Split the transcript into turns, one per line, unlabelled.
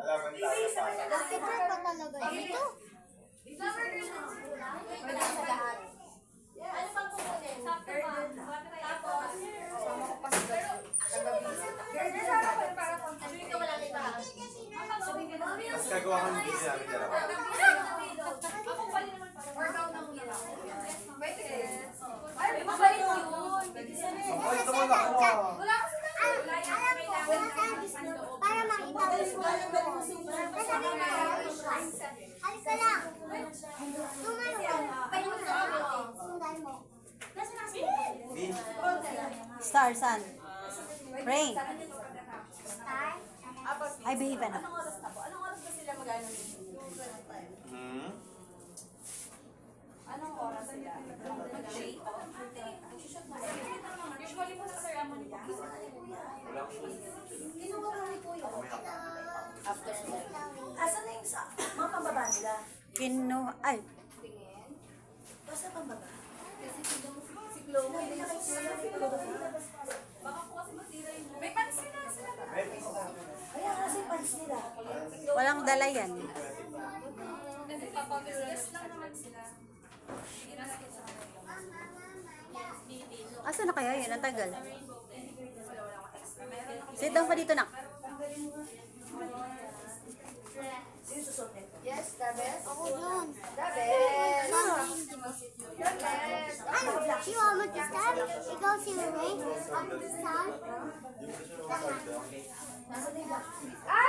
Picture pa talaga dito.
Ano pang kukunin? Tapos, sama ko pa sa sabihin ko wala na iba.
Mas gagawa ka ng video namin dalawa.
Ako pala naman para. Workout ng hila. Ay, mabalik mo yun.
Ang bait naman ako ah.
Wala kasi na.
Alam ko, para makita mo siya. Halika lang. Tumayo ka. Sundan mo.
Vince,
Star, sun. Rain.
Star.
I behave ano.
Anong oras na po? Anong oras ba sila mag-ano? Anong oras sila? Mag-shake? Usually po sa ceremony po. After
Asan na yung sa mga pambaba nila?
Ay,
tingin.
Basta pambaba.
Si Chloe. Baka po kasi masira yung... May pansin na sila.
Kaya kasi pants nila.
walang dala yan.
Kasi papabilas lang naman sila.
Asa na kaya yun? Ang tagal. Sit down pa dito na.
Sino susunod nito?
Yes, the best.
Ako dun.
The best. The best.
Ano? Si Mama to stand? Ikaw si Ray? Ako to stand?
Nasaan na yung black?
Ah!